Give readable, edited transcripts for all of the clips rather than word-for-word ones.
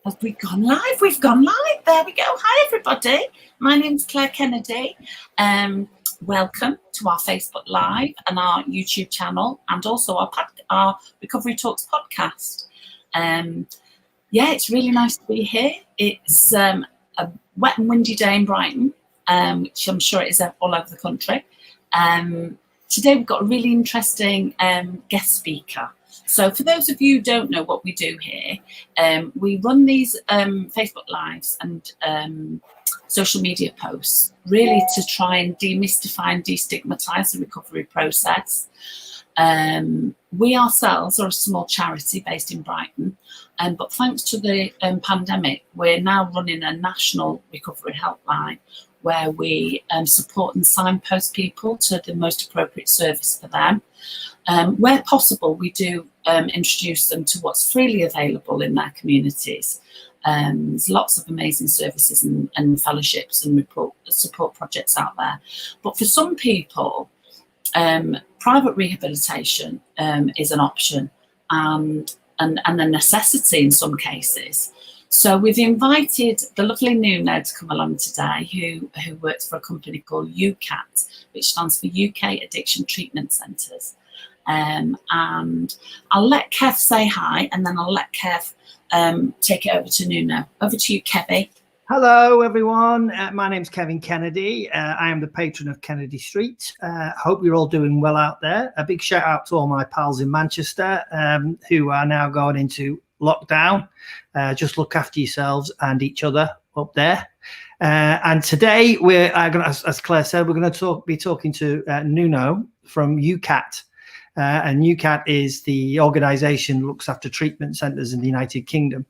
Have we gone live? We've gone live. There we go. Hi, everybody. My name's Claire Kennedy. Welcome to our Facebook Live and our YouTube channel, and also our Recovery Talks podcast. Yeah, it's really nice to be here. It's a wet and windy day in Brighton, which I'm sure it is all over the country. Today we've got a really interesting guest speaker. So for those of you who don't know what we do here, we run these Facebook Lives and social media posts really to try and demystify and destigmatise the recovery process. We ourselves are a small charity based in Brighton, but thanks to the pandemic, we're now running a national recovery helpline where we support and signpost people to the most appropriate service for them. Where possible, we do introduce them to what's freely available in their communities. There's lots of amazing services and fellowships and support projects out there. But for some people, private rehabilitation is an option and a necessity in some cases. So we've invited the lovely Nuno to come along today, who works for a company called UKAT, which stands for UK Addiction Treatment Centres. And I'll let Kev say hi, and then I'll let Kev take it over to Nuno. Over to you, Kevin. Hello, everyone. My name's Kevin Kennedy. I am the patron of Kennedy Street. Hope you're all doing well out there. A big shout out to all my pals in Manchester who are now going into lockdown. Just look after yourselves and each other up there. And today we're going to, as Claire said, we're going to be talking to Nuno from UKAT. And UKAT is the organisation that looks after treatment centres in the United Kingdom.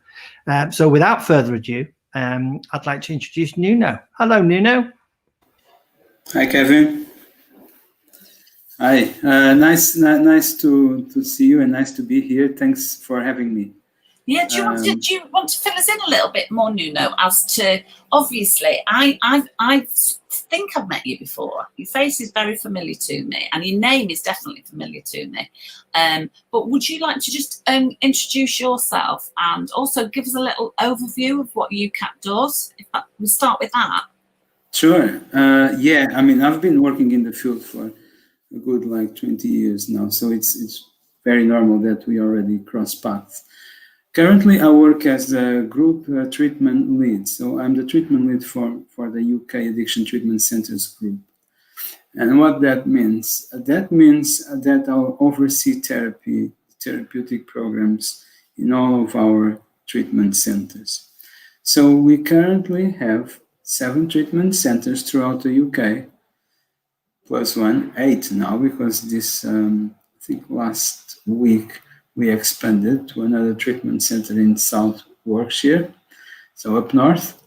So without further ado, I'd like to introduce Nuno. Hello, Nuno. Hi, Kevin. Hi. Nice to see you and nice to be here. Thanks for having me. Yeah, do you want to fill us in a little bit more, Nuno, as to, obviously, I think I've met you before. Your face is very familiar to me, and your name is definitely familiar to me. But would you like to just introduce yourself and also give us a little overview of what UKAT does? If we start with that. Sure. Yeah, I mean, I've been working in the field for a good 20 years now, so it's very normal that we already cross paths. Currently, I work as a group treatment lead. So I'm the treatment lead for the UK Addiction Treatment Centres group. And what that means that I'll oversee therapeutic programs in all of our treatment centres. So we currently have 7 treatment centres throughout the UK, plus 8 now, because this, I think last week, we expanded to another treatment centre in South Yorkshire, so up north.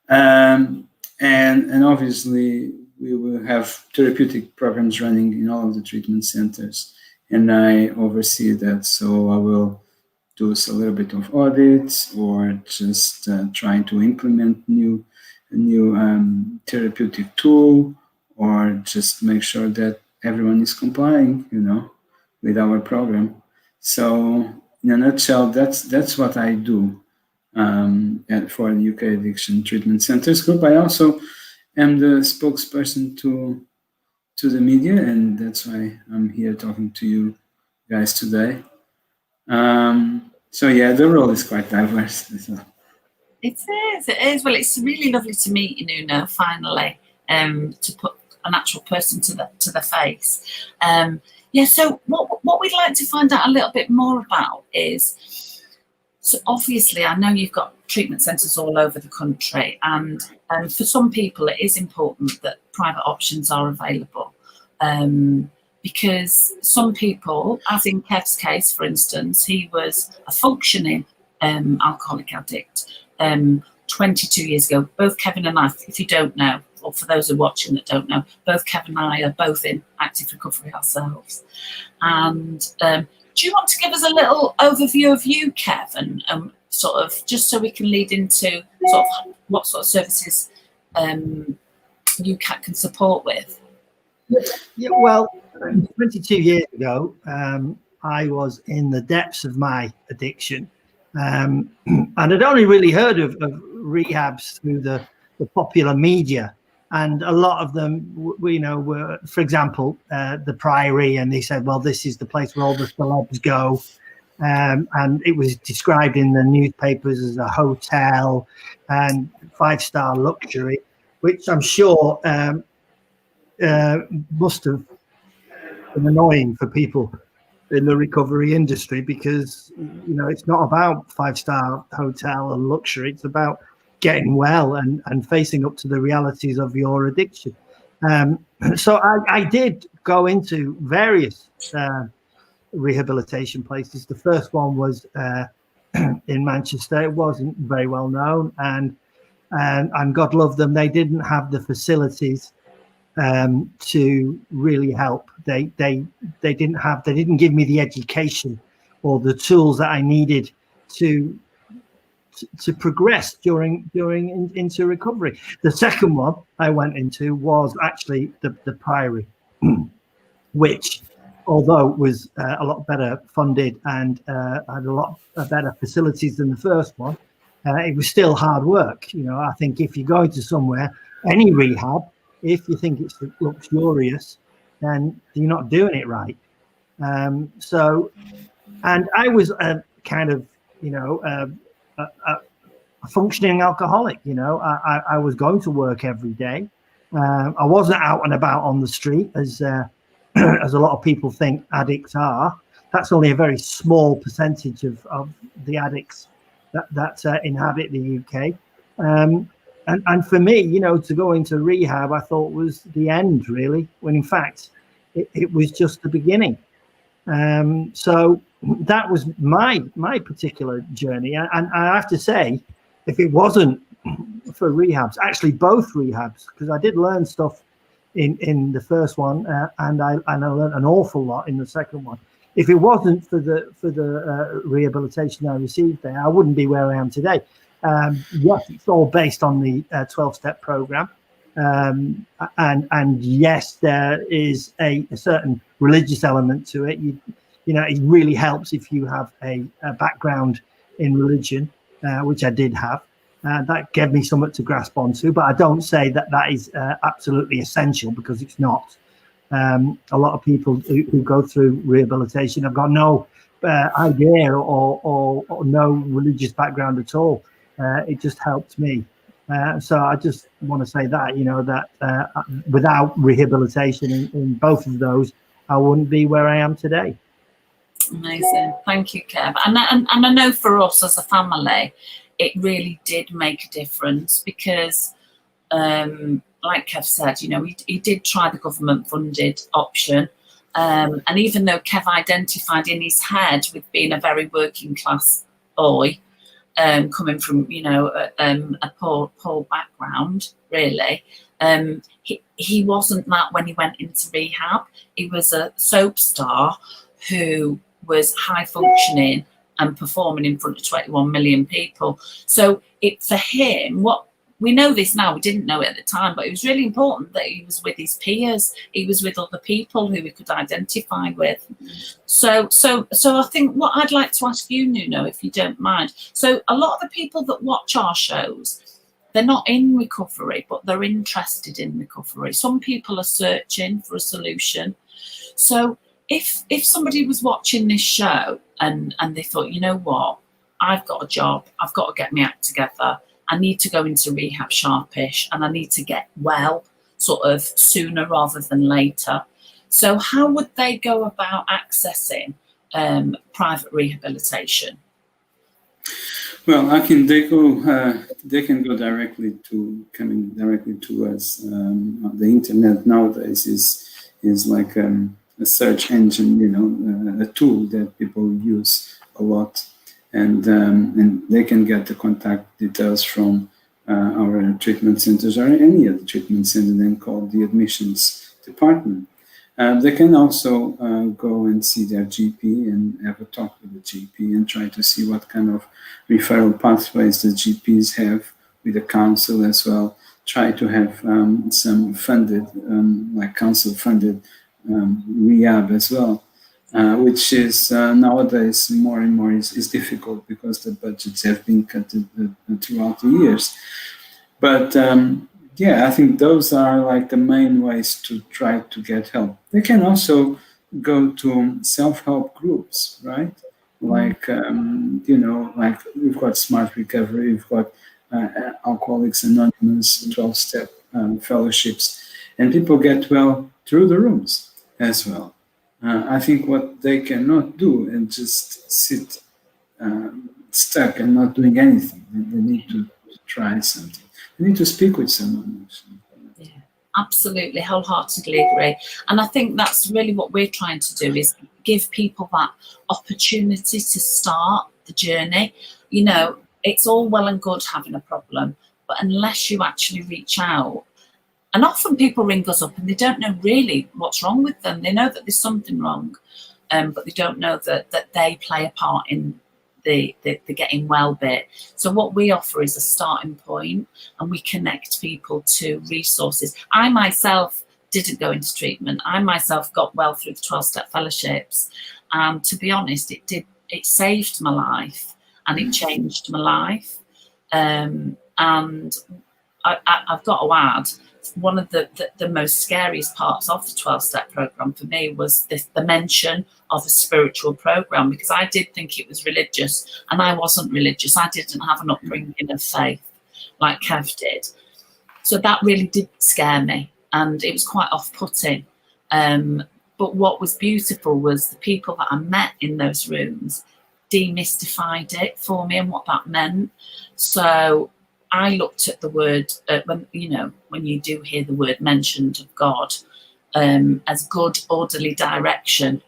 And obviously, we will have therapeutic programs running in all of the treatment centres, and I oversee that. So I will do a little bit of audits or just trying to implement a new therapeutic tool, or just make sure that everyone is complying, with our program. So, in a nutshell, that's what I do for the UK Addiction Treatment Centres group. I also am the spokesperson to the media, and that's why I'm here talking to you guys today. So yeah, the role is quite diverse. So. It is. Well, it's really lovely to meet you, Nuno, finally, to put an actual person to the face. Yeah, so what we'd like to find out a little bit more about is, so obviously I know you've got treatment centres all over the country, and for some people it is important that private options are available, because some people, as in Kev's case, for instance, he was a functioning alcoholic addict 22 years ago. Both Kevin and I, if you don't know, or for those who are watching that don't know, both Kevin and I are both in active recovery ourselves. And do you want to give us a little overview of you, Kev, and sort of, just so we can lead into sort of what sort of services UKAT can support with? Yeah, well, 22 years ago, I was in the depths of my addiction. And I'd only really heard of rehabs through the popular media, and a lot of them, were, for example, the Priory, and they said, well, this is the place where all the celebs go. And it was described in the newspapers as a hotel and 5-star luxury, which I'm sure must have been annoying for people in the recovery industry, because it's not about 5-star hotel and luxury. It's about getting well and facing up to the realities of your addiction. So I did go into various rehabilitation places. The first one was in Manchester. It wasn't very well known, and God love them, they didn't have the facilities to really help. They didn't give me the education or the tools that I needed to progress during into recovery. The second one I went into was actually the Priory, which, although it was a lot better funded and had a lot better facilities than the first one, it was still hard work. I think if you go to somewhere, any rehab, if you think it's luxurious, then you're not doing it right. So, and I was a kind of, a functioning alcoholic. I was going to work every day. I wasn't out and about on the street as a lot of people think addicts are. That's only a very small percentage of the addicts that inhabit the UK. And for me, to go into rehab, I thought was the end, really, when in fact it was just the beginning. So that was my particular journey. And I have to say, if it wasn't for rehabs, actually both rehabs, because I did learn stuff in the first one, and I learned an awful lot in the second one. If it wasn't for the rehabilitation I received there, I wouldn't be where I am today. Yes, it's all based on the 12-step program, and yes, there is a certain religious element to it. It really helps if you have a background in religion, which I did have. That gave me something to grasp onto, but I don't say that is absolutely essential, because it's not. A lot of people who go through rehabilitation have got no idea or no religious background at all. It just helped me. So I just want to say that, that without rehabilitation in both of those, I wouldn't be where I am today. Amazing. Thank you, Kev. And I know for us as a family, it really did make a difference, because like Kev said, he did try the government funded option. And even though Kev identified in his head with being a very working class boy, coming from, a poor background, really, he wasn't that when he went into rehab. He was a soap star who was high functioning and performing in front of 21 million people. So for him, what we know this now, we didn't know it at the time, but it was really important that he was with his peers. He was with other people who he could identify with. So I think what I'd like to ask you, Nuno, if you don't mind. So a lot of the people that watch our shows, they're not in recovery, but they're interested in recovery. Some people are searching for a solution. So if somebody was watching this show and they thought, you know what, I've got a job, I've got to get my act together, I need to go into rehab sharpish, and I need to get well sort of sooner rather than later. So how would they go about accessing private rehabilitation? Well, they can go directly to us. The internet nowadays is like a search engine, a tool that people use a lot. And they can get the contact details from our treatment centers or any other treatment center, then call the admissions department. They can also go and see their GP and have a talk with the GP and try to see what kind of referral pathways the GPs have with the council as well. Try to have some funded, like council-funded rehab as well. which is nowadays more and more is difficult because the budgets have been cut throughout the years. But yeah, I think those are like the main ways to try to get help. They can also go to self-help groups, right? Like, like we've got Smart Recovery, we've got Alcoholics Anonymous, 12-step fellowships, and people get well through the rooms as well. I think what they cannot do and just sit stuck and not doing anything. They need to try something. They need to speak with someone. Yeah, absolutely, wholeheartedly agree. And I think that's really what we're trying to do, is give people that opportunity to start the journey. It's all well and good having a problem, but unless you actually reach out, and often people ring us up and they don't know really what's wrong with them. They know that there's something wrong, but they don't know that they play a part in the getting well bit. So what we offer is a starting point, and we connect people to resources. I myself didn't go into treatment. I myself got well through the 12-step fellowships, and to be honest, it saved my life and it changed my life. And I've got to add, one of the most scariest parts of the 12-step program for me was the mention of a spiritual program, because I did think it was religious, and I wasn't religious. I didn't have an upbringing of faith like Kev did. So that really did scare me, and it was quite off-putting. But what was beautiful was the people that I met in those rooms demystified it for me and what that meant. So I looked at the word, when you do hear the word mentioned of God, as good, orderly direction.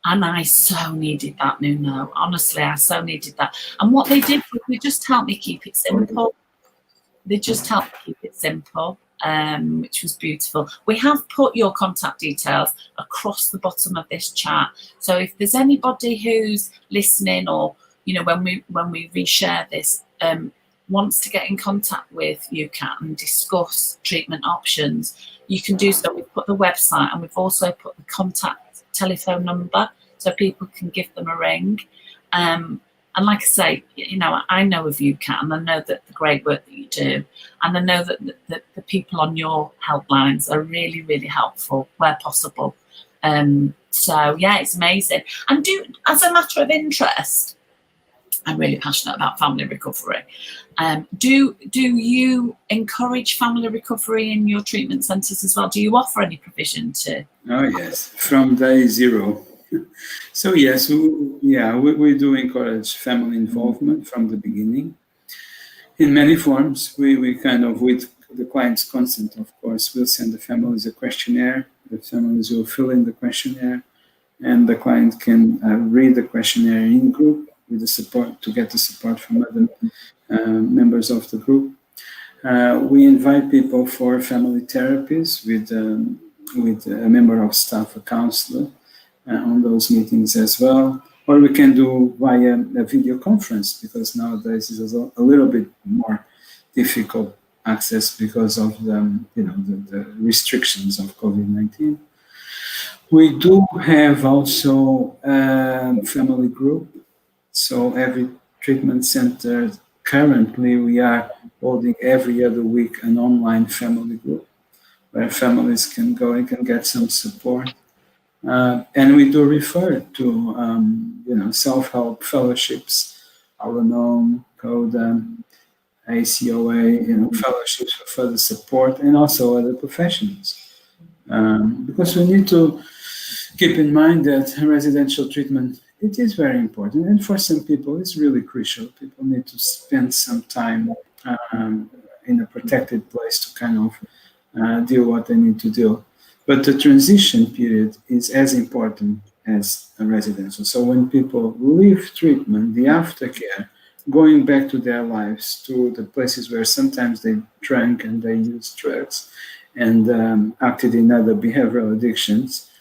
And I so needed that, Nuno. Honestly, I so needed that. And what they did was they just helped me keep it simple. Which was beautiful. We have put your contact details across the bottom of this chat. So if there's anybody who's listening, or, when we reshare this, wants to get in contact with UKAT and discuss treatment options, you can do so. We've put the website, and we've also put the contact telephone number so people can give them a ring. And like I say, I know of UKAT, and I know that the great work that you do, and I know that the people on your helplines are really, really helpful where possible. So yeah, it's amazing. And as a matter of interest, I'm really passionate about family recovery. Do you encourage family recovery in your treatment centres as well? Do you offer any provision to? Oh yes, from day zero. So yes, we do encourage family involvement from the beginning in many forms. We kind of, with the client's consent, of course, we'll send the families a questionnaire. The families will fill in the questionnaire, and the client can read the questionnaire in group with the support, to get the support from other members of the group. We invite people for family therapies with a member of staff, a counselor, on those meetings as well. Or we can do via a video conference, because nowadays it's a little bit more difficult access because of the restrictions of COVID-19. We do have also a family group. So every treatment center, currently we are holding every other week an online family group where families can go and can get some support. And we do refer to, self-help fellowships, Al-Anon, CODA, ACOA, fellowships for further support, and also other professionals. Because we need to keep in mind that residential treatment, it is very important, and for some people it's really crucial. People need to spend some time in a protected place to kind of deal what they need to deal. But the transition period is as important as a residential. So when people leave treatment, the aftercare, going back to their lives, to the places where sometimes they drank and they used drugs and acted in other behavioral addictions,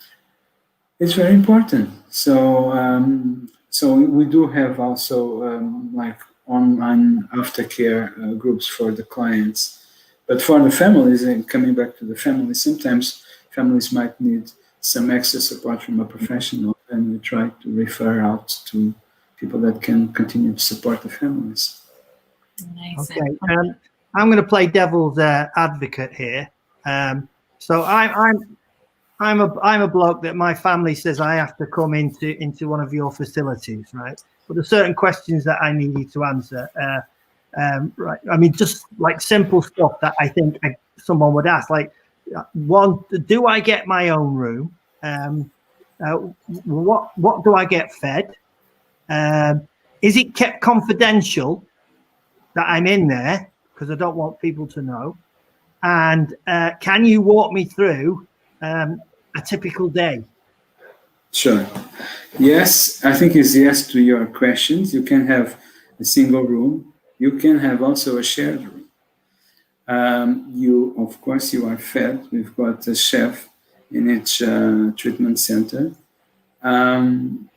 it's very important. So we do have also like online aftercare groups for the clients. But for the families, and coming back to the families, sometimes families might need some extra support from a professional. and we try to refer out to people that can continue to support the families. Amazing. Okay, I'm going to play devil's advocate here. So I'm a bloke that my family says I have to come into one of your facilities, right? But there's certain questions that I need you to answer. Right. I mean, just like simple stuff that I think someone would ask, like, one, do I get my own room? What do I get fed? Is it kept confidential that I'm in there? Because I don't want people to know. And can you walk me through a typical day? Sure. Yes, I think it's yes to your questions. You can have a single room. You can have also a shared room. Of course, you are fed. We've got a chef in each treatment center. And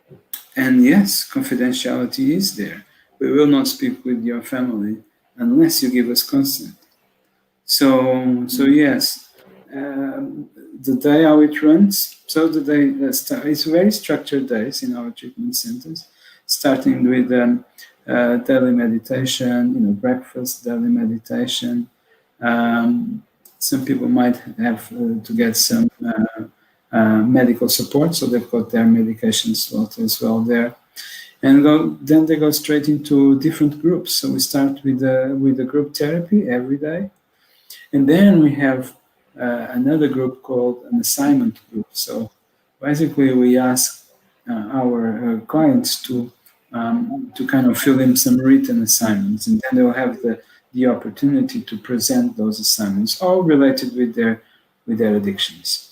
yes, confidentiality is there. We will not speak with your family unless you give us consent. So yes, the day how it runs. So the day it's very structured days in our treatment centers, starting with daily meditation, breakfast, daily meditation. Some people might have to get some medical support, so they've got their medication slot as well there. And then they go straight into different groups. So we start with the group therapy every day. And then we have another group called an assignment group. So basically we ask our clients to kind of fill in some written assignments, and then they'll have the opportunity to present those assignments, all related with their addictions.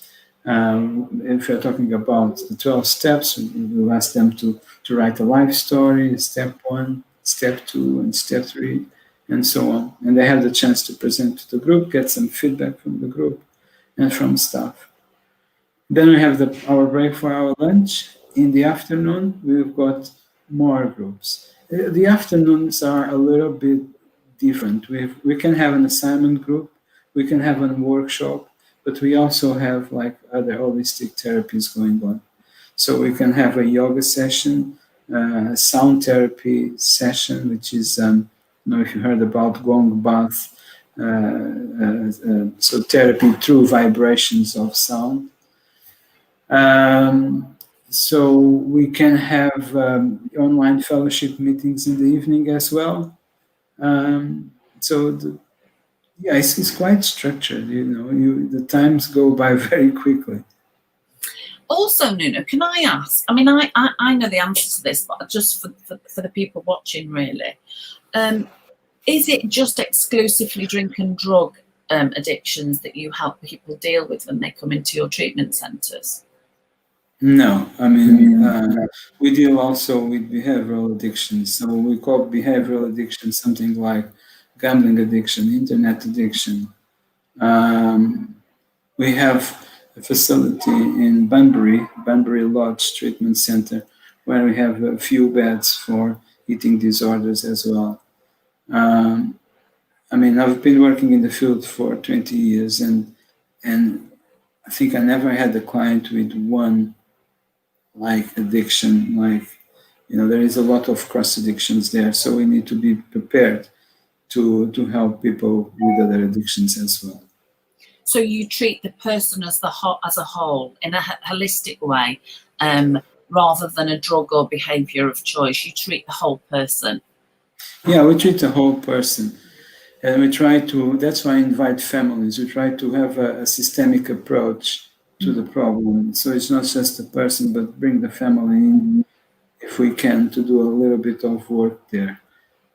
If you're talking about the 12 steps, we'll ask them to write a life story, step 1, step 2, and step 3, and so on. And they have the chance to present to the group, get some feedback from the group and from staff. Then we have our break for our lunch. In the afternoon, we've got more groups. The afternoons are a little bit different. We can have an assignment group, we can have a workshop, but we also have like other holistic therapies going on. So we can have a yoga session, a sound therapy session, which is, I don't know if you heard about gong bath, so therapy through vibrations of sound. So we can have online fellowship meetings in the evening as well. It's quite structured. The times go by very quickly. Also, Nuno, can I ask? I mean, I know the answer to this, but just for the people watching, really, is it just exclusively drink and drug addictions that you help people deal with when they come into your treatment centres? No, I mean, we deal also with behavioral addictions. So we call behavioral addiction something like gambling addiction, internet addiction. We have a facility in Banbury Lodge Treatment Center, where we have a few beds for eating disorders as well. I mean, I've been working in the field for 20 years, and I think I never had a client with one addiction. There is a lot of cross addictions there, so we need to be prepared to help people with other addictions as well. So you treat the person as a whole in a holistic way, rather than a drug or behaviour of choice. You treat the whole person. Yeah, we treat the whole person, and we try to. That's why I invite families. We try to have a systemic approach to the problem. So it's not just the person, but bring the family in if we can, to do a little bit of work there,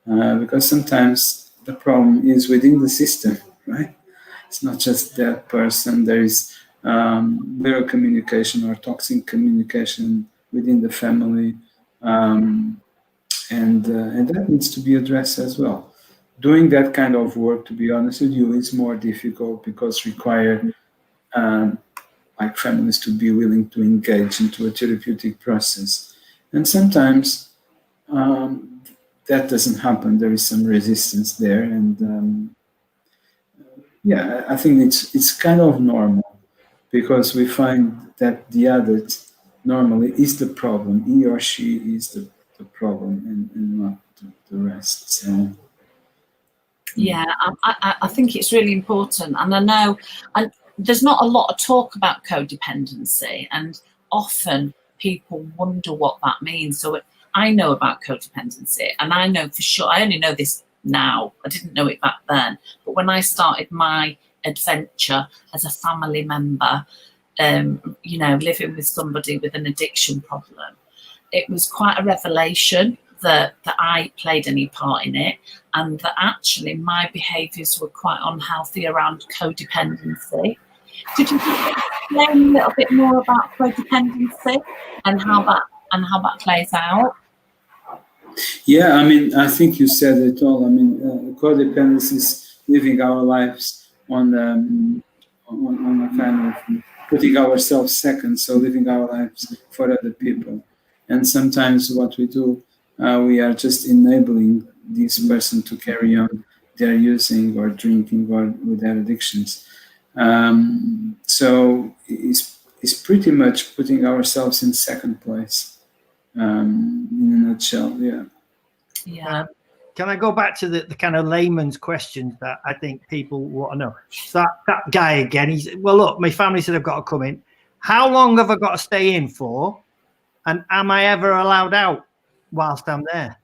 because sometimes the problem is within the system, right? It's not just that person. There is little communication or toxic communication within the family, and that needs to be addressed as well. Doing that kind of work, to be honest with you, is more difficult because require families to be willing to engage into a therapeutic process, and sometimes that doesn't happen. There is some resistance there, and I think it's kind of normal, because we find that the addict normally is the problem. He or she is the problem, and not the rest. So. Yeah, I think it's really important, and I know, and there's not a lot of talk about codependency, and often people wonder what that means. So I know about codependency, and I know for sure. I only know this now. I didn't know it back then. But when I started my adventure as a family member, living with somebody with an addiction problem, it was quite a revelation that I played any part in it, and that actually my behaviours were quite unhealthy around codependency. Could you explain a little bit more about codependency and how that plays out? Yeah, I mean, I think you said it all. I mean, codependency is living our lives on a kind of putting ourselves second, so living our lives for other people. And sometimes what we do, we are just enabling this person to carry on their using or drinking or with their addictions. So it's pretty much putting ourselves in second place, in a nutshell, yeah. Yeah. Can I go back to the kind of layman's questions that I think people want to know? So that guy again, he's, well, look, my family said I've got to come in. How long have I got to stay in for? And am I ever allowed out whilst I'm there?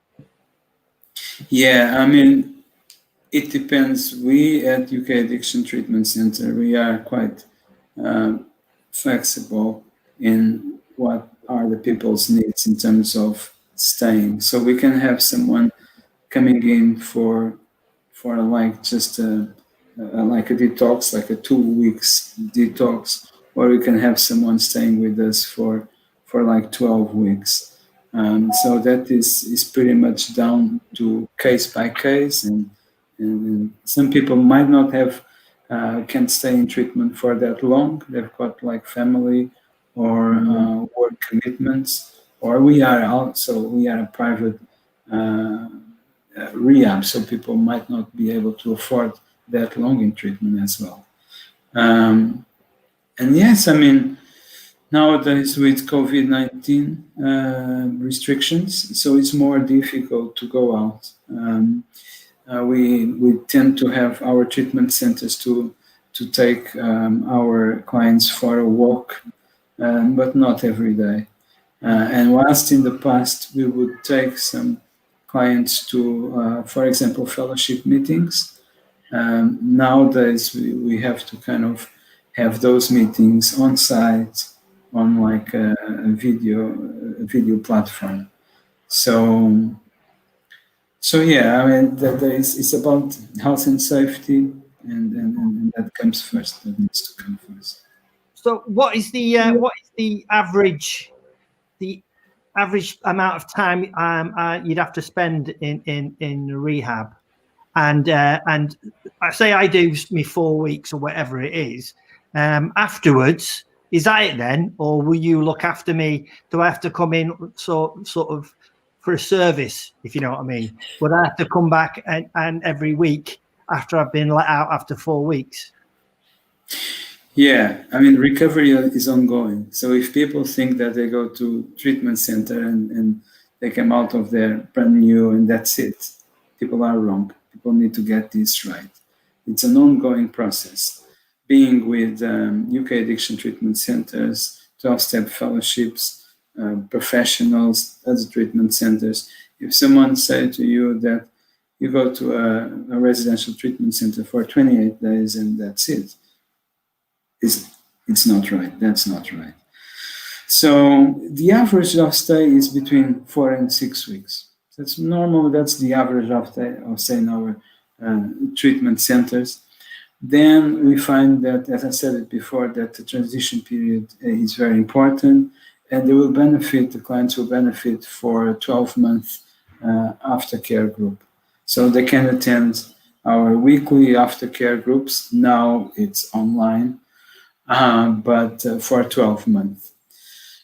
Yeah, I mean, it depends. We at UK Addiction Treatment Center, we are quite flexible in what are the people's needs in terms of staying. So we can have someone coming in for like just like a detox, like a 2 weeks detox, or we can have someone staying with us for like 12 weeks. So that is pretty much down to case by case, and some people might not have can stay in treatment for that long. They've got like family or work commitments, or we are a private rehab, so people might not be able to afford that long in treatment as well. And yes, I mean, nowadays with COVID-19 restrictions, so it's more difficult to go out. We tend to have our treatment centers to take our clients for a walk, but not every day. And whilst in the past we would take some clients to, for example, fellowship meetings, nowadays we have to kind of have those meetings on site on like a video platform. So yeah, I mean it's about health and safety, and that comes first. That needs to come first. So what is the average amount of time you'd have to spend in rehab? And I say I do me 4 weeks or whatever it is. Afterwards, is that it then, or will you look after me? Do I have to come in sort of for a service, if you know what I mean? Would I have to come back and every week after I've been let out after 4 weeks? Yeah, I mean, recovery is ongoing. So if people think that they go to treatment center and they come out of there brand new and that's it, people are wrong. People need to get this right. It's an ongoing process. Being with UK addiction treatment centers, 12-step fellowships, professionals, other treatment centers. If someone said to you that you go to a residential treatment center for 28 days and that's it, it's not right. That's not right. So the average of stay is between 4 and 6 weeks. That's normal. That's the average of stay in our treatment centers. Then we find that, as I said it before, that the transition period is very important, and they will benefit. The clients will benefit for a 12-month aftercare group, so they can attend our weekly aftercare groups. Now it's online. But for 12 months.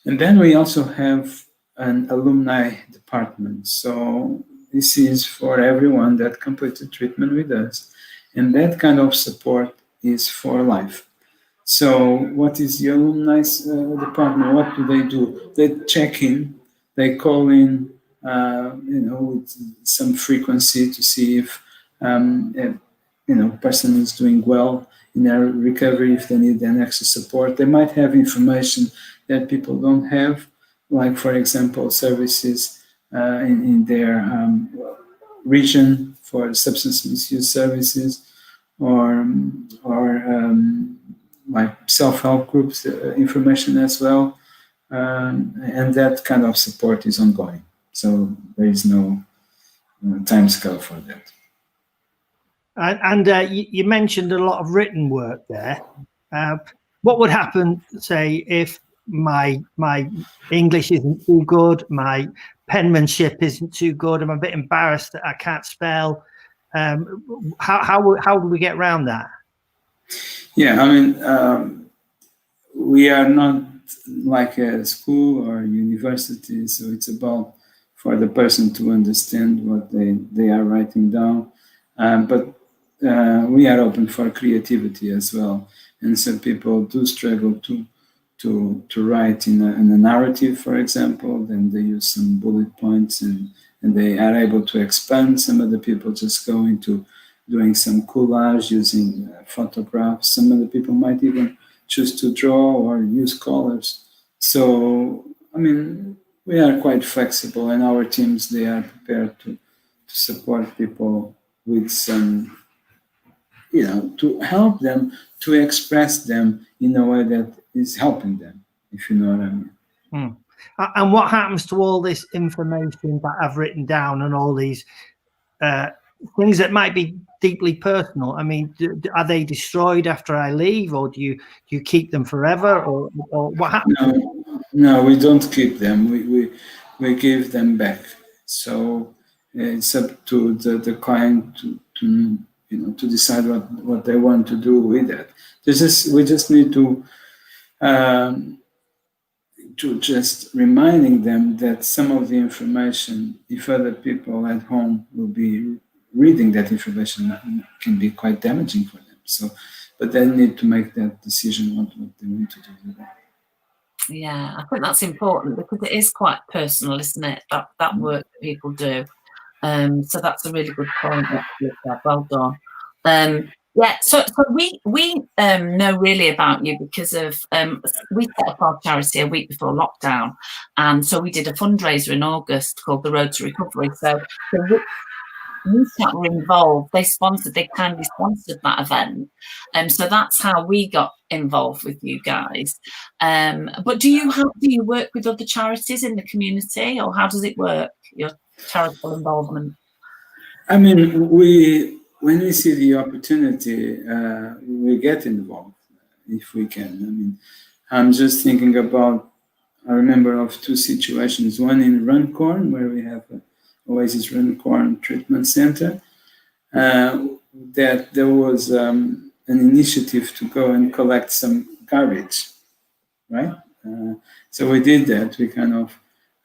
And then we also have an alumni department. So this is for everyone that completed treatment with us. And that kind of support is for life. So what is the alumni department? What do? They check in, they call in, with some frequency to see if, person is doing well in their recovery, if they need an extra support. They might have information that people don't have, like, for example, services in their region for substance misuse services, or like self-help groups information as well, and that kind of support is ongoing. So there is no time scale for that. And you mentioned a lot of written work there. What would happen, say, if my English isn't too good, my penmanship isn't too good, I'm a bit embarrassed that I can't spell? How do we get around that? Yeah, I mean, we are not like a school or university, so it's about for the person to understand what they are writing down. But we are open for creativity as well, and some people do struggle to write in a narrative, for example. Then they use some bullet points and they are able to expand. Some other people just go into doing some collage using photographs. Some other people might even choose to draw or use colors. So, I mean, we are quite flexible, and our teams, they are prepared to support people with some, to help them to express them in a way that is helping them, if you know what I mean. And what happens to all this information that I've written down and all these things that might be deeply personal? I mean, are they destroyed after I leave, or do you keep them forever, or what happens? No, we don't keep them. We give them back. So it's up to the client to decide what they want to do with that. We just need to just reminding them that some of the information, if other people at home will be reading that information, can be quite damaging for them. So, but they need to make that decision what they want to do with that. Yeah, I think that's important because it is quite personal, isn't it? That work that people do. So that's a really good point. Well done. Yeah, so we know really about you because of we set up our charity a week before lockdown, and so we did a fundraiser in August called the Road to Recovery. So UKAT were involved. They kindly sponsored that event, and so that's how we got involved with you guys. But do you work with other charities in the community, or how does it work? Your charitable involvement? I mean, when we see the opportunity, we get involved if we can. I mean, I'm just thinking about, I remember of two situations. One in Runcorn, where we have a Oasis Runcorn Treatment Center, that there was an initiative to go and collect some garbage, right? So we did that. We kind of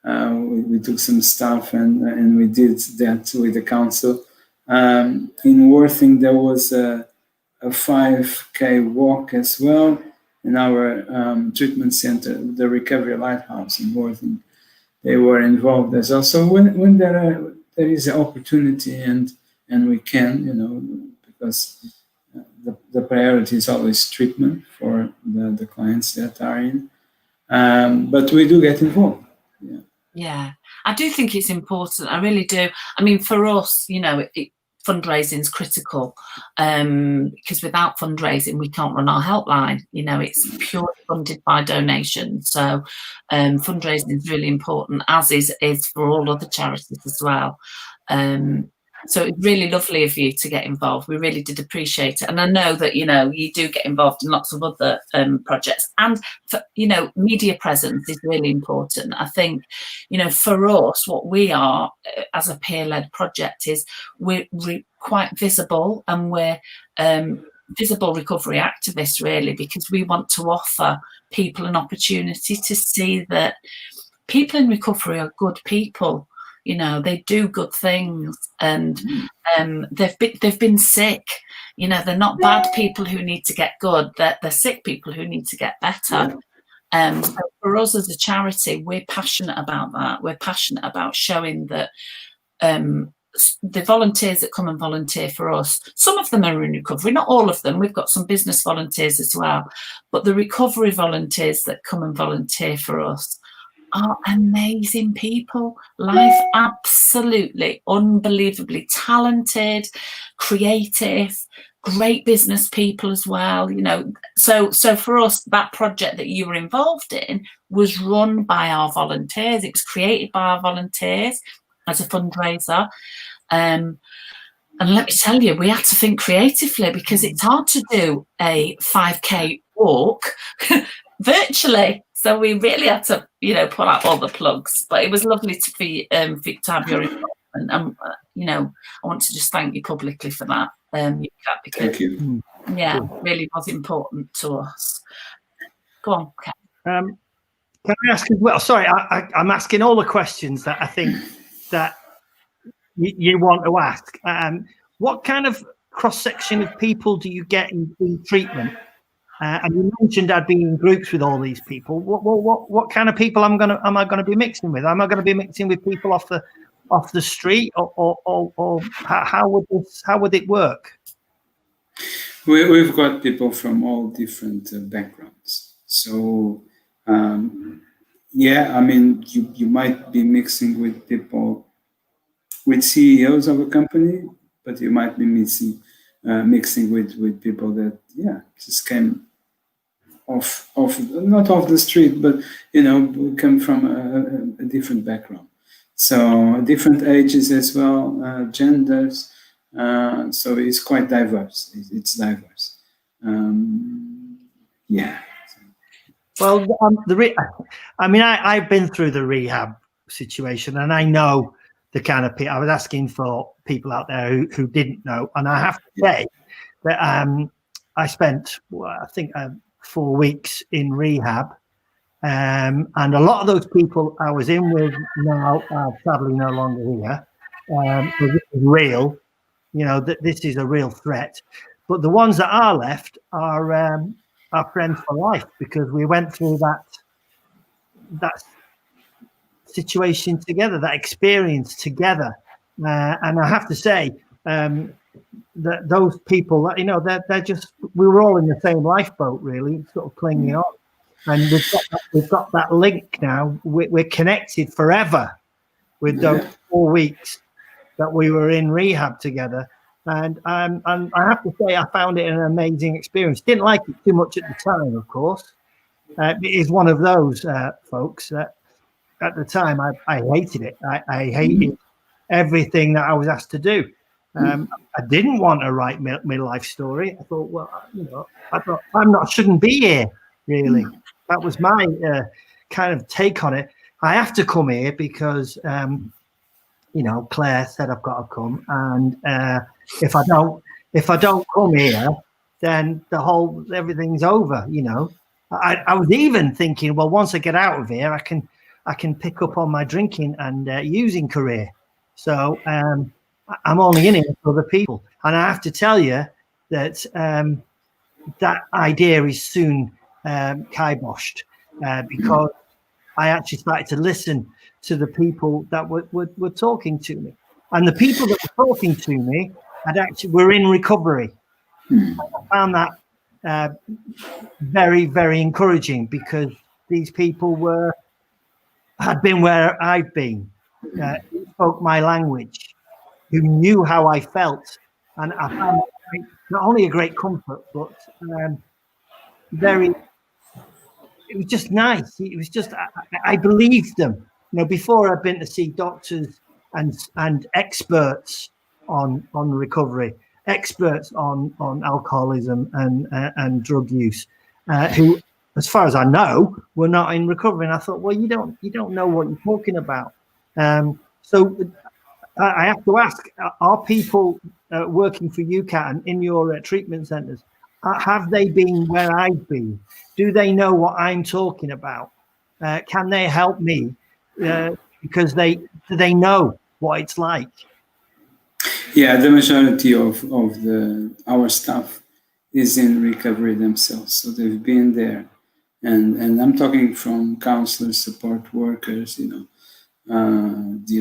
we took some stuff and we did that with the council. In Worthing, there was a 5K walk as well in our treatment center, the Recovery Lighthouse in Worthing. They were involved as well. So when there is an opportunity and we can, because the priority is always treatment for the clients that are in. But we do get involved. Yeah. Yeah, I do think it's important. I really do. I mean, for us, fundraising is critical because without fundraising, we can't run our helpline. It's purely funded by donations. So fundraising is really important, as is for all other charities as well. So it's really lovely of you to get involved. We really did appreciate it. And I know that, you do get involved in lots of other projects. And, media presence is really important. I think, for us, what we are as a peer-led project is we're quite visible, and we're visible recovery activists, really, because we want to offer people an opportunity to see that people in recovery are good people. You know, they do good things, and they've been sick. You know, they're not bad people who need to get good. They're sick people who need to get better. So for us as a charity, we're passionate about that. We're passionate about showing that the volunteers that come and volunteer for us, some of them are in recovery, not all of them. We've got some business volunteers as well, but the recovery volunteers that come and volunteer for us are amazing people. Life absolutely unbelievably talented, creative, great business people as well. You know, so for us, that project that you were involved in was run by our volunteers. It was created by our volunteers as a fundraiser. And let me tell you, we had to think creatively, because it's hard to do a 5K walk virtually. So we really had to, you know, pull out all the plugs. But it was lovely to have your involvement. And, you know, I want to just thank you publicly for that. UKAT, because, thank you. Yeah, really was important to us. Go on, Kat. Can I ask as well? Sorry, I'm asking all the questions that I think that you want to ask. What kind of cross-section of people do you get in treatment? And you mentioned I'd be in groups with all these people. What kind of people am I gonna be mixing with? Am I going to be mixing with people off the street, or how would it work? We've got people from all different backgrounds. So yeah, I mean, you might be mixing with people, with CEOs of a company, but you might be mixing with people that just came off not off the street, but you know, come from a different background. So different ages as well, genders. So it's quite diverse. It's diverse. Yeah. Well, I mean, I've been through the rehab situation, and I know the kind of people. I was asking for people out there who didn't know, and I have to say that I spent, I think, 4 weeks in rehab, and a lot of those people I was in with now are sadly no longer here. So this is real, you know, that this is a real threat. But the ones that are left are friends for life, because we went through that situation together, that experience together. And I have to say that those people, you know, they're just, we were all in the same lifeboat, really, sort of clinging on. And we've got that link now. We're connected forever with those 4 weeks that we were in rehab together. And I have to say, I found it an amazing experience. Didn't like it too much at the time, of course. It is one of those folks that at the time I hated it. I hated everything that I was asked to do. I didn't want to write my life story. I thought, well, you know, shouldn't be here, really. That was my kind of take on it. I have to come here because, you know, Claire said I've got to come, and if I don't come here, then everything's over. You know, I was even thinking, well, once I get out of here, I can pick up on my drinking and using career. So I'm only in it for other people, and I have to tell you that that idea is soon kiboshed, because I actually started to listen to the people that were talking to me, and the people that were talking to me were in recovery. I found that very, very encouraging, because these people had been where I've been, who spoke my language, who knew how I felt, and I found not only a great comfort, but it was just nice. It was just, I believed them. You know, before I'd been to see doctors and experts on recovery, experts on alcoholism and drug use, who, as far as I know, were not in recovery. And I thought, well, you don't know what you're talking about. So I have to ask: are people working for UKAT and in your treatment centres, have they been where I've been? Do they know what I'm talking about? Can they help me because they know what it's like. Yeah, the majority of our staff is in recovery themselves, so they've been there, and I'm talking from counselors, support workers, the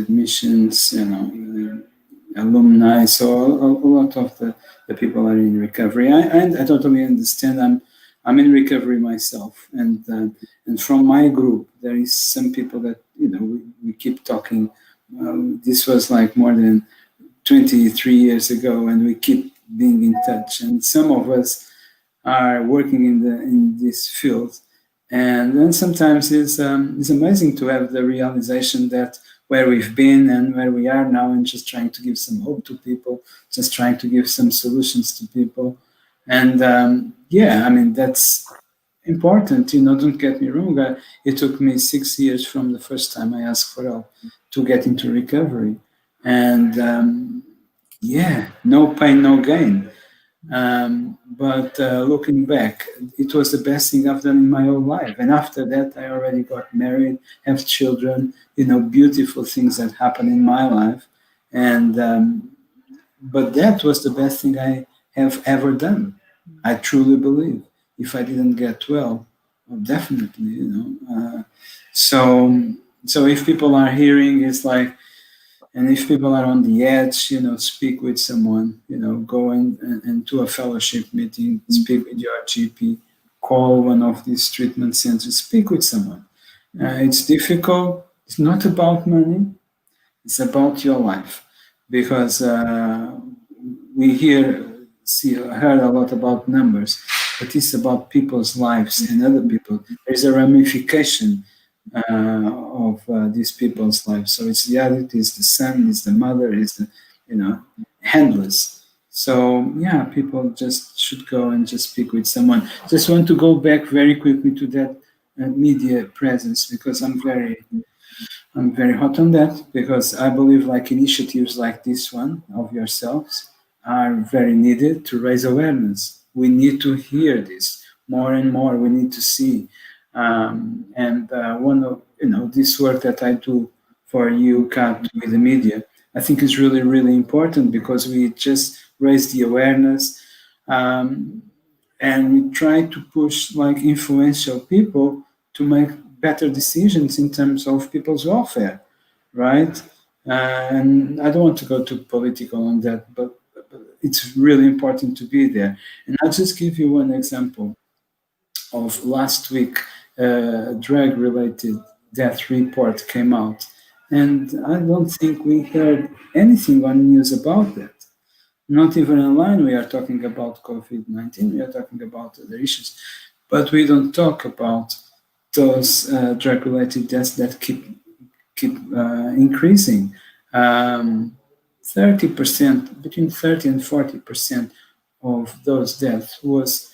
admissions, alumni. So a lot of the people are in recovery. I totally understand. I'm in recovery myself, and from my group there is some people that we keep talking. This was like more than 23 years ago, and we keep being in touch. And some of us are working in this field, and then sometimes it's amazing to have the realization that where we've been and where we are now, and just trying to give some hope to people, just trying to give some solutions to people. And that's important. Don't get me wrong. It took me 6 years from the first time I asked for help to get into recovery. And no pain, no gain. But looking back, it was the best thing I've done in my whole life. And after that, I already got married, have children, beautiful things that happened in my life. And but that was the best thing I have ever done. I truly believe. If I didn't get well, definitely, So if people are hearing, it's like, and if people are on the edge, speak with someone, go and to a fellowship meeting, speak with your GP, call one of these treatment centers, speak with someone. It's difficult. It's not about money. It's about your life, because we heard a lot about numbers, but it's about people's lives and other people. There's a ramification of these people's lives. So it's the other, it's the son, it's the mother, it's the, handless. So people just should go and just speak with someone. Just want to go back very quickly to that media presence, because I'm very hot on that, because I believe like initiatives like this one of yourselves are very needed to raise awareness. We need to hear this more and more. We need to see. One of this work that I do for UKAT with the media, I think is really, really important, because we just raise the awareness, and we try to push like influential people to make better decisions in terms of people's welfare, right? And I don't want to go too political on that, but it's really important to be there. And I'll just give you one example of last week. Drug-related death report came out, and I don't think we heard anything on news about that. Not even online. We are talking about COVID-19. We are talking about other issues, but we don't talk about those drug-related deaths that keep increasing. 30%, between 30 and 40% of those deaths was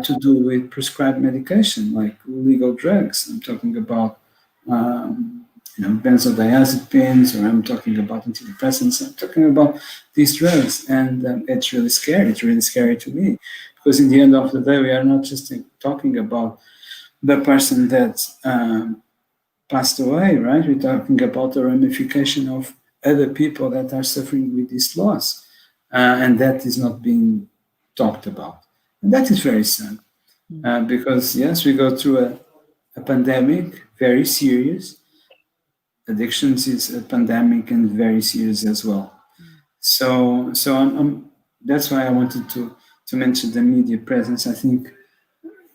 to do with prescribed medication, like legal drugs. I'm talking about, benzodiazepines, or I'm talking about antidepressants. I'm talking about these drugs, and it's really scary. It's really scary to me, because in the end of the day, we are not just talking about the person that passed away, right? We're talking about the ramification of other people that are suffering with this loss, and that is not being talked about. And that is very sad, because yes, we go through a pandemic, very serious. Addictions is a pandemic and very serious as well. So that's why I wanted to mention the media presence. I think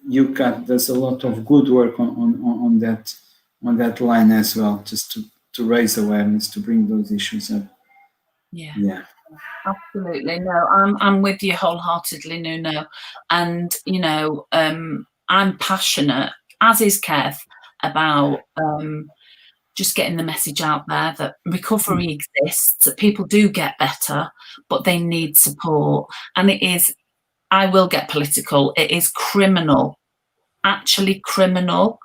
UKAT does a lot of good work on that line as well, just to raise awareness, to bring those issues up. Yeah. Absolutely. No, I'm with you wholeheartedly, Nuno. And, I'm passionate, as is Kev, about just getting the message out there that recovery exists, that people do get better, but they need support. And I will get political, it is criminal, actually criminal,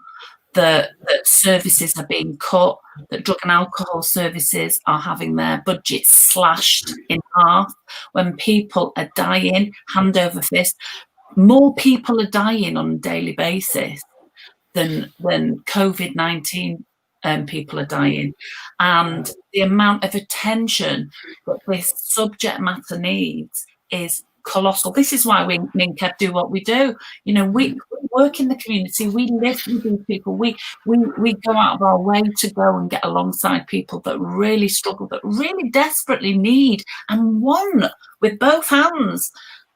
that services are being cut, that drug and alcohol services are having their budgets slashed in half, when people are dying hand over fist. More people are dying on a daily basis than COVID-19 people are dying, and the amount of attention that this subject matter needs is colossal. This is why we in Kev do what we do. You know, we work in the community, we live with these people, we go out of our way to go and get alongside people that really struggle, that really desperately need and want with both hands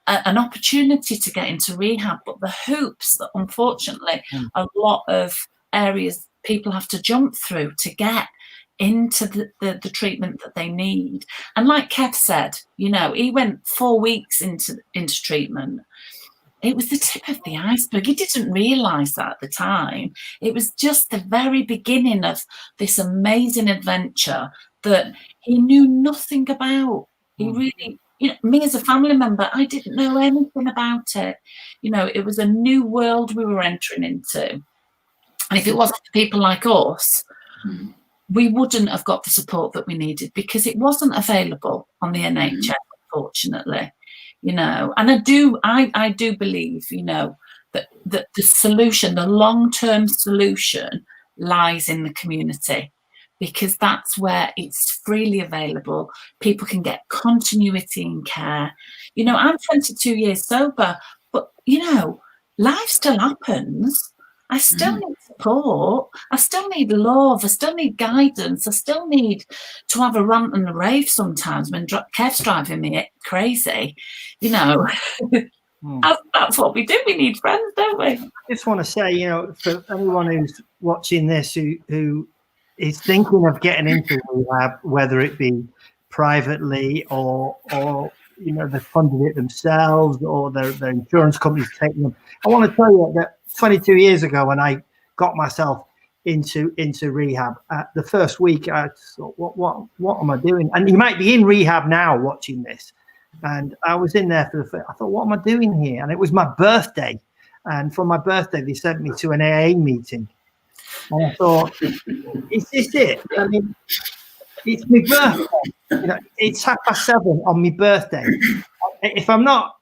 an opportunity to get into rehab, but the hoops that unfortunately a lot of areas people have to jump through to get into the treatment that they need. And like Kev said, you know, he went 4 weeks into treatment. It was the tip of the iceberg. He didn't realise that at the time. It was just the very beginning of this amazing adventure that he knew nothing about. He really, you know, me as a family member, I didn't know anything about it. You know, it was a new world we were entering into. And if it wasn't for people like us, we wouldn't have got the support that we needed, because it wasn't available on the NHS, unfortunately. You know, and I do believe, you know, that the solution, the long-term solution, lies in the community, because that's where it's freely available. People can get continuity in care. You know, I'm 22 years sober, but, you know, life still happens. I still need support. I still need love. I still need guidance. I still need to have a rant and a rave sometimes when Kev's driving me crazy. You know, that's what we do. We need friends, don't we? I just want to say, you know, for anyone who's watching this who is thinking of getting into rehab, whether it be privately or you know, they're funding it themselves or their insurance company's taking them. I want to tell you that 22 years ago, when I got myself into rehab, the first week I thought, what am I doing? And you might be in rehab now watching this. And I was in there for the first, I thought, what am I doing here? And it was my birthday. And for my birthday, they sent me to an AA meeting. And I thought, is this it? I mean, it's my birthday. You know, it's 7:30 on my birthday. If I'm not,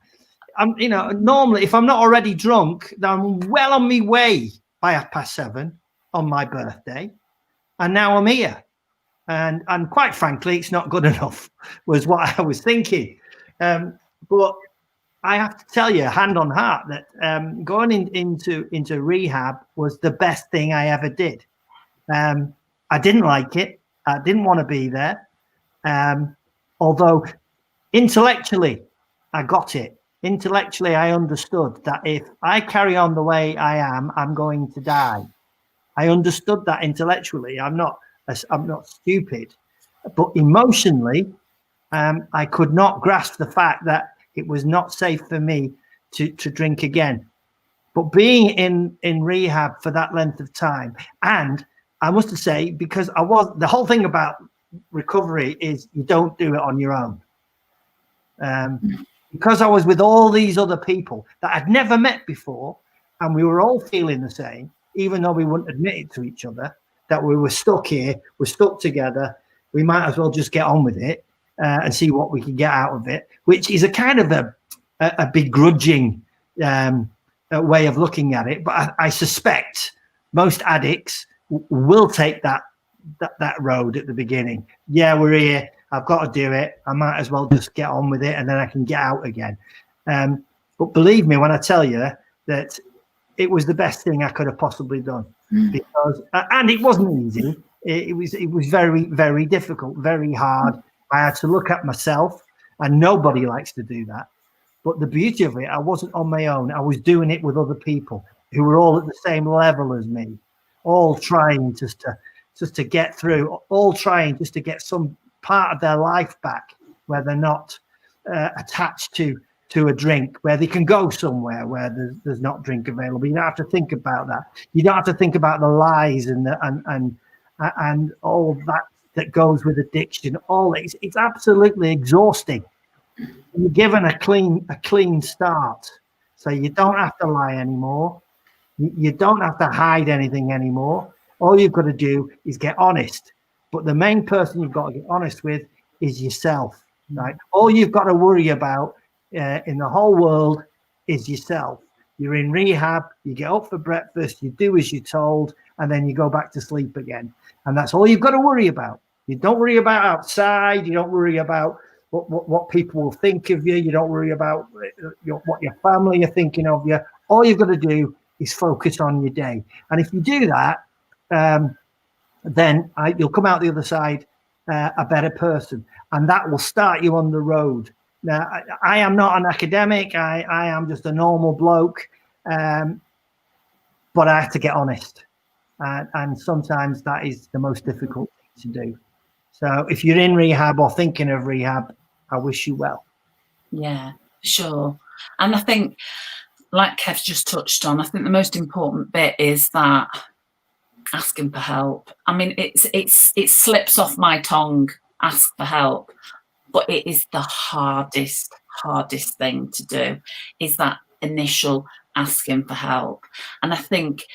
you know, normally if I'm not already drunk, then I'm well on my way by 7:30 on my birthday. And now I'm here. And quite frankly, it's not good enough, was what I was thinking. But I have to tell you, hand on heart, that going into rehab was the best thing I ever did. I didn't like it. I didn't want to be there. Although intellectually, I got it. Intellectually, I understood that if I carry on the way I am, I'm going to die. I understood that intellectually. I'm not stupid, but emotionally, I could not grasp the fact that it was not safe for me to drink again. But being in rehab for that length of time, and I must say, because the whole thing about recovery is you don't do it on your own. Because I was with all these other people that I'd never met before, and we were all feeling the same, even though we wouldn't admit it to each other, that we were stuck here, we're stuck together, we might as well just get on with it and see what we can get out of it, which is a kind of a begrudging way of looking at it. But I suspect most addicts will take that road at the beginning. Yeah, we're here. I've got to do it. I might as well just get on with it, and then I can get out again. But believe me when I tell you that it was the best thing I could have possibly done, because and it wasn't easy. It was very, very difficult, very hard. I had to look at myself, and nobody likes to do that. But the beauty of it, I wasn't on my own. I was doing it with other people who were all at the same level as me, all trying just to get through, all trying just to get some part of their life back, where they're not attached to a drink, where they can go somewhere where there's not drink available. You don't have to think about that. You don't have to think about the lies and all that goes with addiction. It's absolutely exhausting. You're given a clean start, so you don't have to lie anymore. You don't have to hide anything anymore. All you've got to do is get honest. But the main person you've got to get honest with is yourself, right? All you've got to worry about in the whole world is yourself. You're in rehab, you get up for breakfast, you do as you're told, and then you go back to sleep again. And that's all you've got to worry about. You don't worry about outside. You don't worry about what people will think of you. You don't worry about what your family are thinking of you. All you've got to do is focus on your day. And if you do that, then you'll come out the other side a better person. And that will start you on the road. Now, I am not an academic. I am just a normal bloke. But I have to get honest. And sometimes that is the most difficult thing to do. So if you're in rehab or thinking of rehab, I wish you well. Yeah, sure. And I think, like Kev just touched on, I think the most important bit is that asking for help. I mean, it slips off my tongue, ask for help, but it is the hardest thing to do, is that initial asking for help. And I think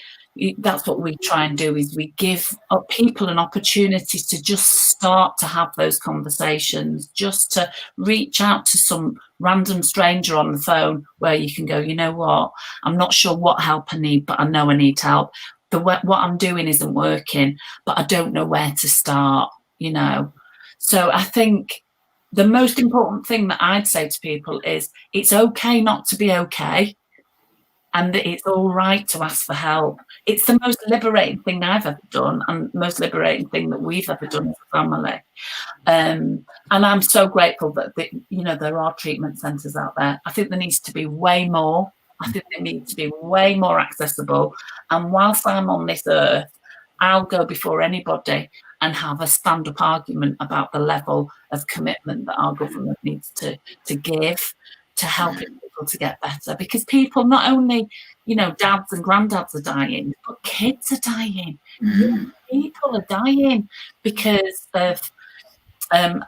that's what we try and do, is we give people an opportunity to just start to have those conversations, just to reach out to some random stranger on the phone where you can go, you know what, I'm not sure what help I need, but I know I need help. What I'm doing isn't working, but I don't know where to start, you know. So I think the most important thing that I'd say to people is it's okay not to be okay. And it's all right to ask for help. It's the most liberating thing I've ever done, and the most liberating thing that we've ever done as a family. And I'm so grateful that there are treatment centres out there. I think there needs to be way more. I think they need to be way more accessible. And whilst I'm on this earth, I'll go before anybody and have a stand-up argument about the level of commitment that our government needs to give to helping people to get better, because people, not only, dads and granddads are dying, but kids are dying. People are dying because of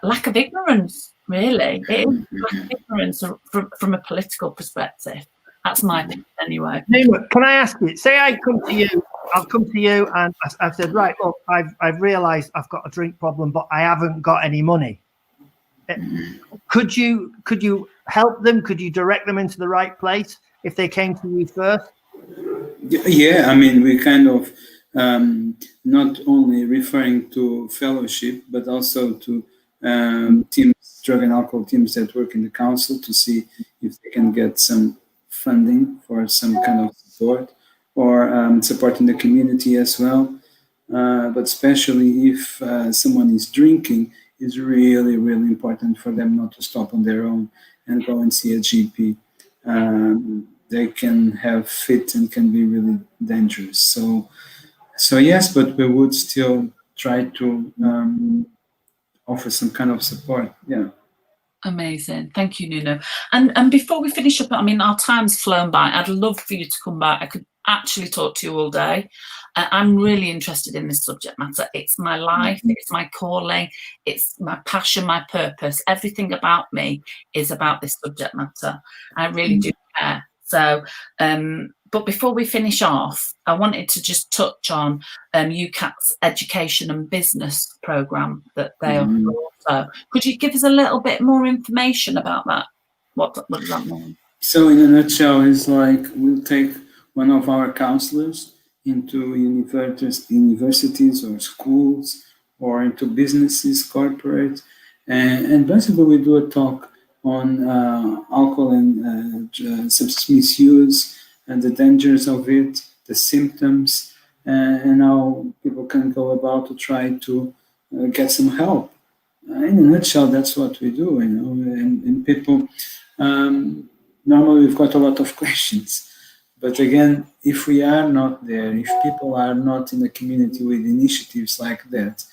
lack of ignorance, really. It is lack of ignorance from a political perspective. That's my opinion anyway. Can I ask you, say I come to you, I'll come to you and I've said, right, look, I've realised I've got a drink problem, but I haven't got any money. Could you help them? Could you direct them into the right place if they came to you first? Yeah, I mean, we kind of not only referring to fellowship, but also to teams, drug and alcohol teams that work in the council, to see if they can get some funding for some kind of support, or supporting the community as well. But especially if someone is drinking, it's really, really important for them not to stop on their own and go and see a GP. They can have fit and can be really dangerous. So yes, but we would still try to offer some kind of support. Yeah. Amazing. Thank you, Nuno. And before we finish up, I mean, our time's flown by. I'd love for you to come back. I could actually talk to you all day. I'm really interested in this subject matter. It's my life, it's my calling, it's my passion, my purpose. Everything about me is about this subject matter. I really do care. So, but before we finish off, I wanted to just touch on UKAT's education and business programme that they offer also. Could you give us a little bit more information about that? What does that mean? So in a nutshell, it's like we'll take one of our counselors into universities or schools or into businesses, corporate, and basically we do a talk on alcohol and substance misuse and the dangers of it, the symptoms, and how people can go about to try to get some help. In a nutshell, that's what we do, and people, normally we've got a lot of questions. But again, if we are not there, if people are not in the community with initiatives like that,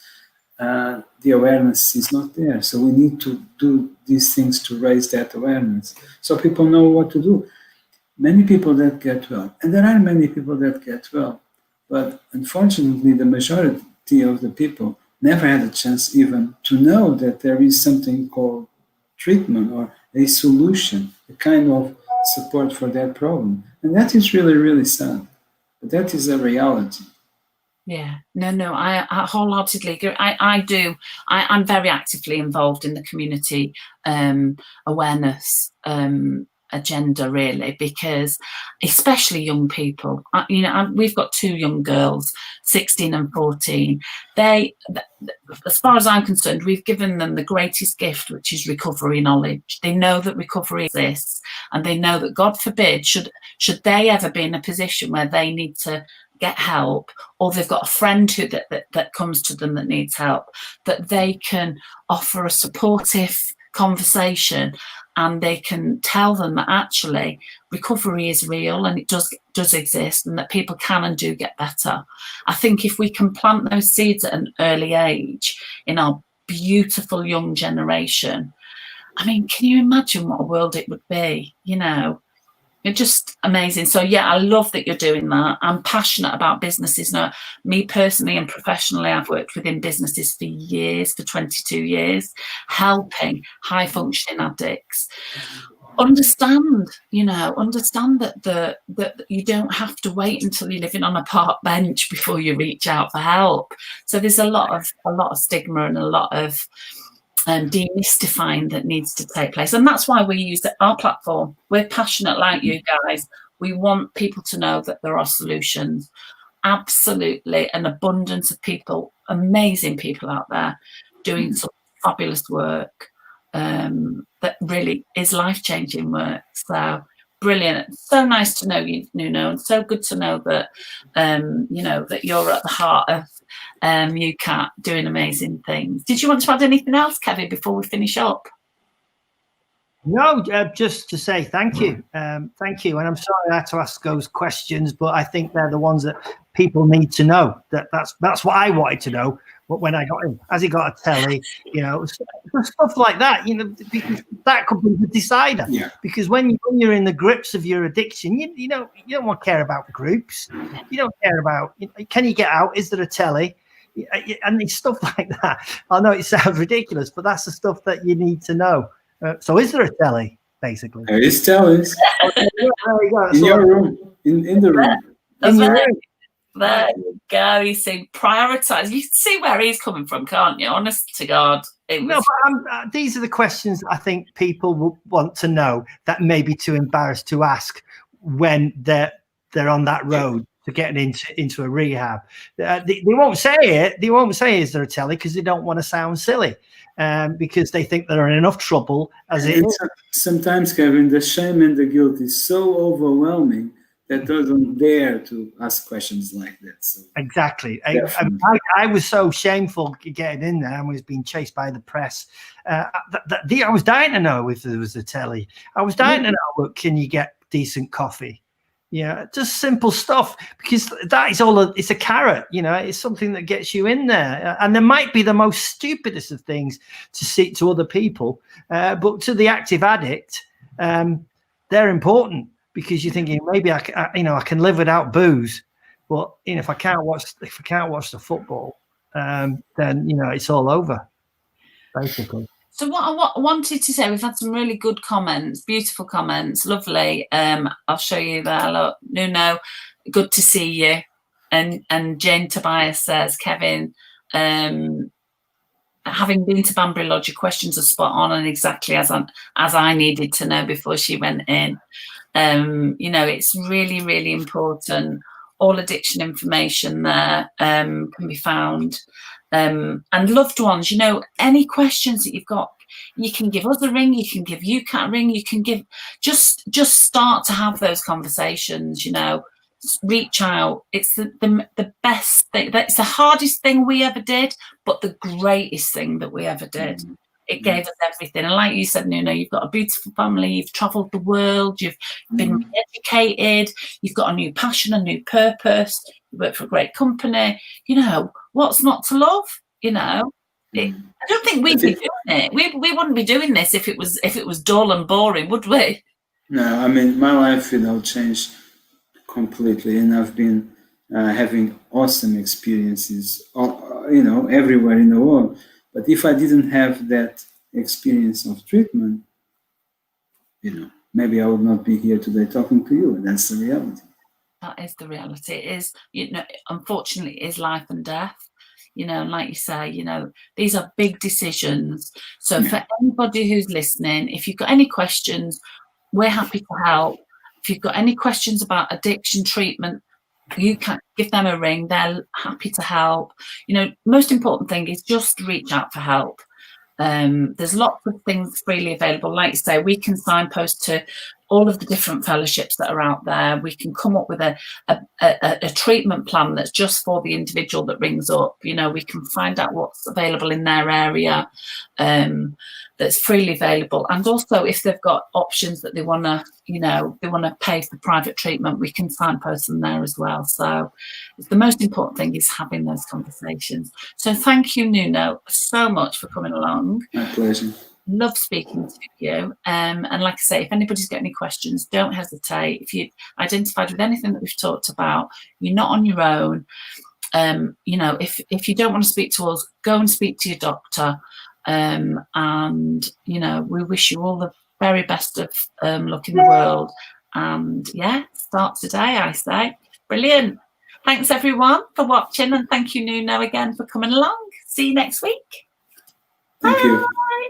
the awareness is not there. So we need to do these things to raise that awareness, so people know what to do. Many people that get well, and there are many people that get well, but unfortunately the majority of the people never had a chance even to know that there is something called treatment or a solution, a kind of support for that problem. And that is really, really sad. But that is a reality. Yeah, no, I wholeheartedly agree. I do. I'm very actively involved in the community awareness agenda, really, because especially young people, we've got 2 young girls, 16 and 14. As far as I'm concerned, we've given them the greatest gift, which is recovery knowledge. They know that recovery exists, and they know that, God forbid, should they ever be in a position where they need to get help, or they've got a friend that comes to them that needs help, that they can offer a supportive conversation, and they can tell them that actually recovery is real and it does exist, and that people can and do get better. I think if we can plant those seeds at an early age in our beautiful young generation, I mean, can you imagine what a world it would be? You're just amazing. So yeah, I love that you're doing that. I'm passionate about businesses. Now, me personally and professionally, I've worked within businesses for years, for 22 years, helping high functioning addicts understand that you don't have to wait until you're living on a park bench before you reach out for help. So there's a lot of stigma and a lot of demystifying that needs to take place, and that's why we use our platform. We're passionate like you guys. We want people to know that there are solutions. Absolutely, an abundance of people, amazing people out there doing some fabulous work that really is life-changing work. So brilliant. So nice to know you, Nuno, and so good to know that that you're at the heart of UKAT doing amazing things. Did you want to add anything else, Kevin, before we finish up? No, just to say thank you. Thank you. And I'm sorry I had to ask those questions, but I think they're the ones that people need to know. That's what I wanted to know when I got him. Has he got a telly? Stuff like that, because that could be the decider. Yeah. Because when you're in the grips of your addiction, you don't want to care about groups. You don't care about, can you get out? Is there a telly? And it's stuff like that. I know it sounds ridiculous, but that's the stuff that you need to know. So is there a telly, basically? There is tellies. There you go. In your room. In the room. In your room. There you go. You see, prioritise. You see where he's coming from, can't you? Honest to God. No, but these are the questions I think people will want to know that may be too embarrassed to ask when they're on that road to getting into a rehab. They won't say it. They won't say, is there a telly? Because they don't want to sound silly. Because they think they're in enough trouble as it is. Sometimes, Kevin, the shame and the guilt is so overwhelming that doesn't dare to ask questions like that. So exactly. I was so shameful getting in there and was being chased by the press. I was dying to know if there was a telly. I was dying to know, can you get decent coffee? Yeah, just simple stuff, because that is all. It's a carrot, it's something that gets you in there. And there might be the most stupidest of things to seek to other people, but to the active addict, they're important, because you're thinking maybe I can live without booze, but if I can't watch the football, then it's all over, basically. So what I wanted to say, we've had some really good comments, beautiful comments, lovely. I'll show you there. Look, Nuno, good to see you. And Jane Tobias says, Kevin, having been to Banbury Lodge, your questions are spot on and exactly as I needed to know before she went in. It's really, really important. All addiction information there can be found. And loved ones, any questions that you've got, you can give us a ring, you can give UKAT a ring, you can give, just start to have those conversations, reach out. It's the best thing. That's the hardest thing we ever did, but the greatest thing that we ever did. It gave us everything. And like you said, Nuno, you've got a beautiful family, you've travelled the world, you've been educated, you've got a new passion, a new purpose, you work for a great company. What's not to love? I don't think we'd be doing it. We wouldn't be doing this if it was dull and boring, would we? No, I mean, my life, changed completely, and I've been having awesome experiences, everywhere in the world. But if I didn't have that experience of treatment, maybe I would not be here today talking to you. And that's the reality. That is the reality. It is, unfortunately, it is life and death. And like you say, these are big decisions. So for anybody who's listening, if you've got any questions, we're happy to help. If you've got any questions about addiction treatment, you can give them a ring. They're happy to help. You know, most important thing is just reach out for help. There's lots of things freely available. Like you say, we can signpost to all of the different fellowships that are out there. We can come up with a treatment plan that's just for the individual that rings up. You know, we can find out what's available in their area, that's freely available. And also, if they've got options that they want to, you know, they want to pay for private treatment, we can signpost them there as well. So the most important thing is having those conversations. So thank you, Nuno, so much for coming along. My pleasure. Love speaking to you. And like I say, if anybody's got any questions, don't hesitate. If you identified with anything that we've talked about, you're not on your own. You know, if you don't want to speak to us, go and speak to your doctor. And, you know, we wish you all the very best of luck in the world. And yeah, start today, I say. Brilliant. Thanks, everyone, for watching. And thank you, Nuno, again for coming along. See you next week. Thank you. Bye.